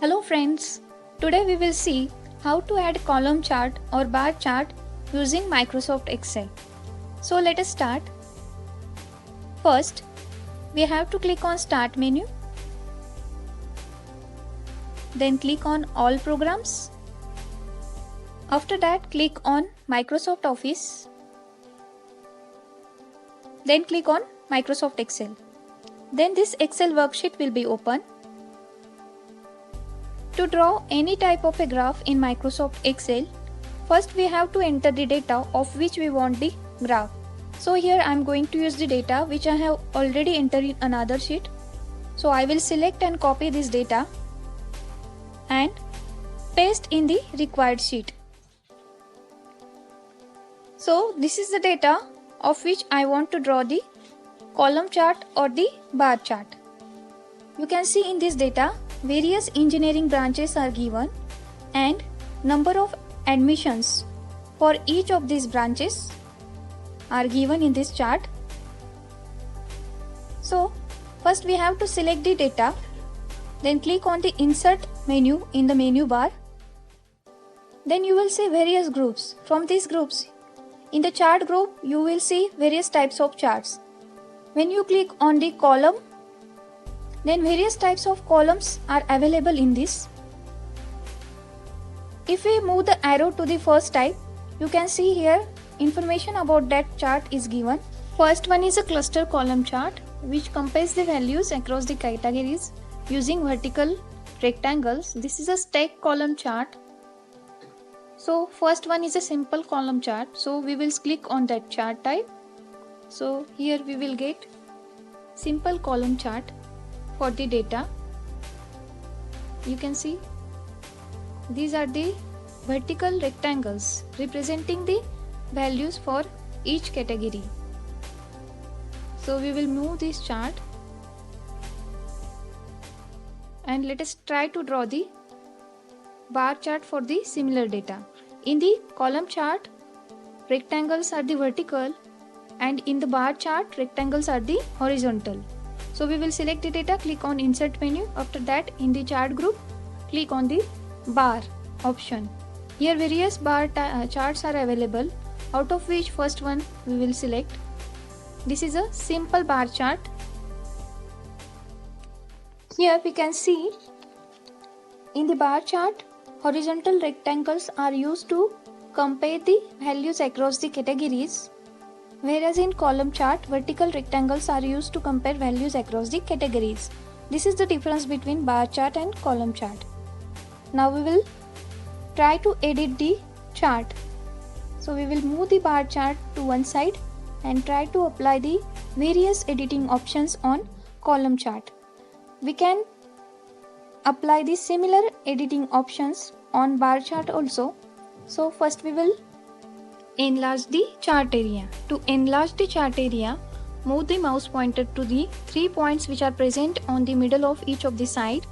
Hello friends, today we will see how to add column chart or bar chart using Microsoft Excel. So let us start. First, we have to click on Start menu. Then click on All Programs. After that, click on Microsoft Office. Then click on Microsoft Excel. Then this Excel worksheet will be open. To draw any type of a graph in Microsoft Excel, first we have to enter the data of which we want the graph. So here I am going to use the data which I have already entered in another sheet. So I will select and copy this data and paste in the required sheet. So this is the data of which I want to draw the column chart or the bar chart. You can see in this data various engineering branches are given and number of admissions for each of these branches are given in this chart. So first we have to select the data, then click on the insert menu in the menu bar. Then you will see various groups. From these groups, in the chart group you will see various types of charts. When you click on the column, then various types of columns are available in this. If we move the arrow to the first type, you can see here information about that chart is given. First one is a cluster column chart which compares the values across the categories using vertical rectangles. This is a stack column chart. So first one is a simple column chart. So we will click on that chart type. So here we will get simple column chart. For the data, you can see these are the vertical rectangles representing the values for each category. So we will move this chart and let us try to draw the bar chart for the similar data. In the column chart, rectangles are the vertical and in the bar chart, rectangles are the horizontal. So we will select the data, click on insert menu. After that, in the chart group, click on the bar option. Here various bar charts are available, out of which first one we will select. This is a simple bar chart. Here we can see in the bar chart, horizontal rectangles are used to compare the values across the categories. Whereas in column chart, vertical rectangles are used to compare values across the categories. This is the difference between bar chart and column chart. Now we will try to edit the chart. So we will move the bar chart to one side and try to apply the various editing options on column chart. We can apply the similar editing options on bar chart also. So first we will enlarge the chart area. To enlarge the chart area, move the mouse pointer to the 3 points which are present on the middle of each of the side.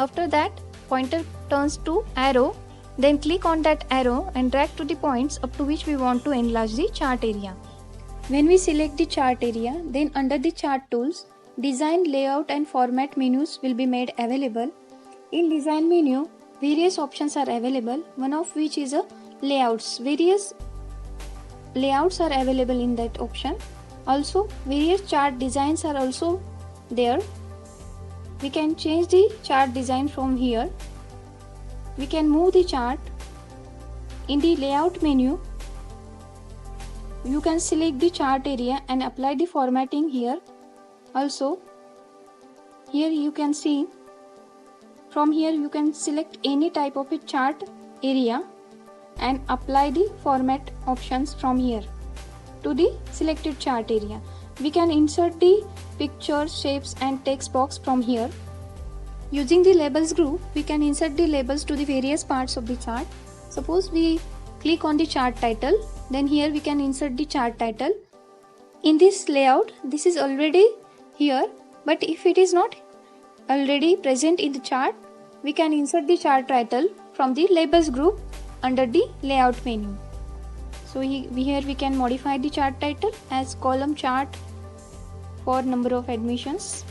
After that, pointer turns to arrow. Then click on that arrow and drag to the points up to which we want to enlarge the chart area. When we select the chart area, then under the chart tools, design, layout and format menus will be made available. In design menu, various options are available, one of which is a layouts. Various layouts are available in that option. Also various chart designs are also there. We can change the chart design from here. We can move the chart. In the layout menu, you can select the chart area and apply the formatting here. Also here you can see, from here you can select any type of a chart area and apply the format options from here to the selected chart area. We can insert the pictures, shapes and text box from here. Using the labels group, we can insert the labels to the various parts of the chart. Suppose we click on the chart title, then here we can insert the chart title. In this layout, this is already here, but if it is not already present in the chart, we can insert the chart title from the labels group under the layout menu. So here we can modify the chart title as column chart for number of admissions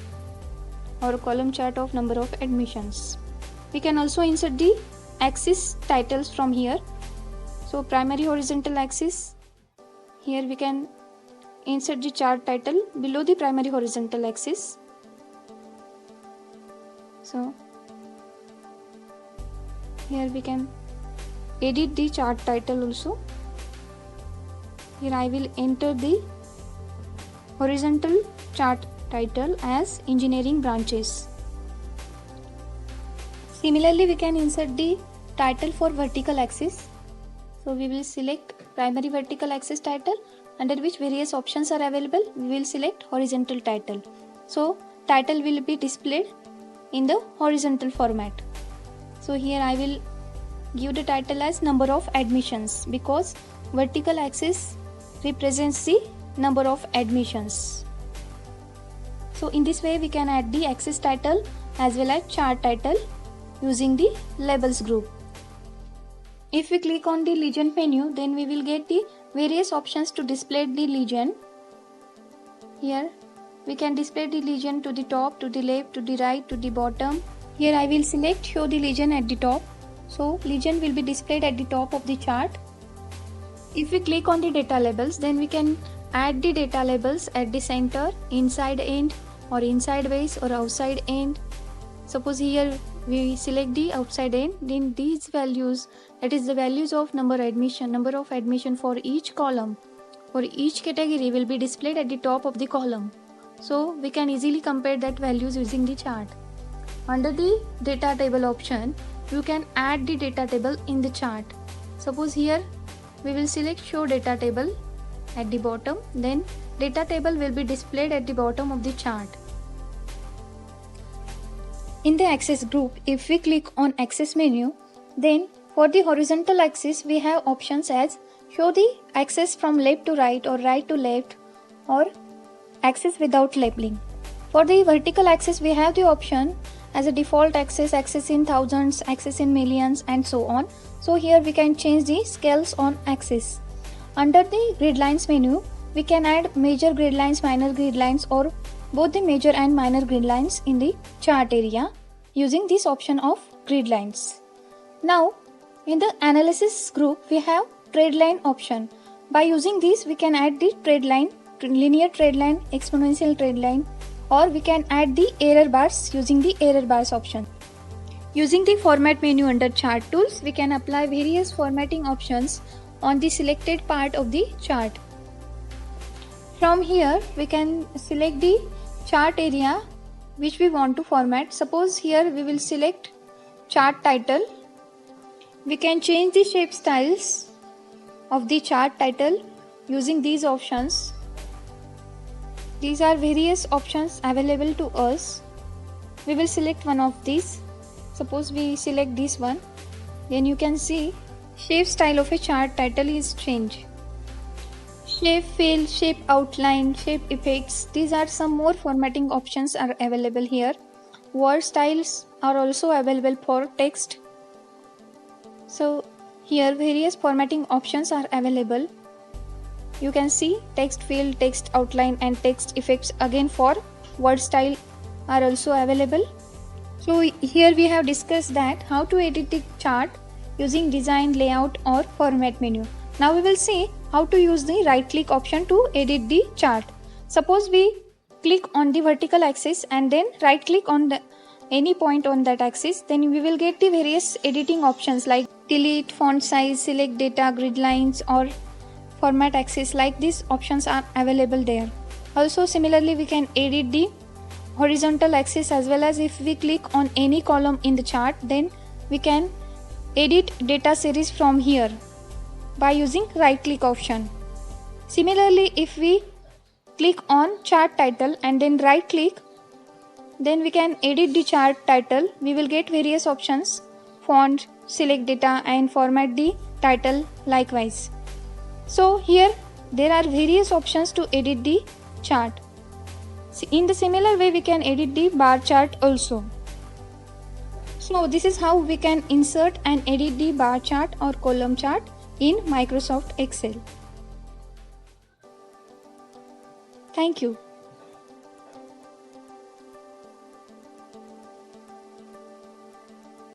or column chart of number of admissions. We can also insert the axis titles from here. So primary horizontal axis, here we can insert the chart title below the primary horizontal axis. So here we can edit the chart title also. Here I will enter the horizontal chart title as engineering branches. Similarly, we can insert the title for vertical axis. So we will select primary vertical axis title, under which various options are available. We will select horizontal title. So title will be displayed in the horizontal format. So here I will give the title as number of admissions, because vertical axis represents the number of admissions. So in this way we can add the axis title as well as chart title using the labels group. If we click on the legend menu, then we will get the various options to display the legend. Here we can display the legend to the top, to the left, to the right, to the bottom. Here I will select show the legend at the top. So legend will be displayed at the top of the chart. If we click on the data labels, then we can add the data labels at the center, inside end, or inside base, or outside end. Suppose here we select the outside end, then these values, that is the values of number of admission for each column, for each category, will be displayed at the top of the column. So we can easily compare that values using the chart. Under the data table option, you can add the data table in the chart. Suppose here we will select show data table at the bottom, then data table will be displayed at the bottom of the chart. In the axis group, if we click on axis menu, then for the horizontal axis we have options as show the axis from left to right or right to left, or axis without labeling. For the vertical axis we have the option as a default axis, axis in thousands, axis in millions, and so on. So here we can change the scales on axis. Under the grid lines menu, we can add major grid lines, minor grid lines, or both the major and minor grid lines in the chart area using this option of grid lines. Now in the analysis group we have trend line option. By using this we can add the trend line, linear trend line, exponential trend line, or we can add the error bars using the error bars option. Using the format menu under chart tools, we can apply various formatting options on the selected part of the chart. From here we can select the chart area which we want to format. Suppose here we will select chart title. We can change the shape styles of the chart title using these options. These are various options available to us. We will select one of these. Suppose we select this one. Then you can see shape style of a chart title is changed. Shape fill, shape outline, shape effects. These are some more formatting options are available here. Word styles are also available for text. So here various formatting options are available. You can see text fill, text outline, and text effects again for word style are also available. So here we have discussed that how to edit the chart using design, layout, or format menu. Now we will see how to use the right click option to edit the chart. Suppose we click on the vertical axis and then right click on any point on that axis, then we will get the various editing options like delete, font size, select data, grid lines, or format axis. Like these options are available there. Also similarly we can edit the horizontal axis as well as if we click on any column in the chart, then we can edit data series from here by using right click option. Similarly if we click on chart title and then right click, then we can edit the chart title. We will get various options, font, select data, and format the title likewise. So here there are various options to edit the chart. In the similar way we can edit the bar chart also. So this is how we can insert and edit the bar chart or column chart in Microsoft Excel. Thank you.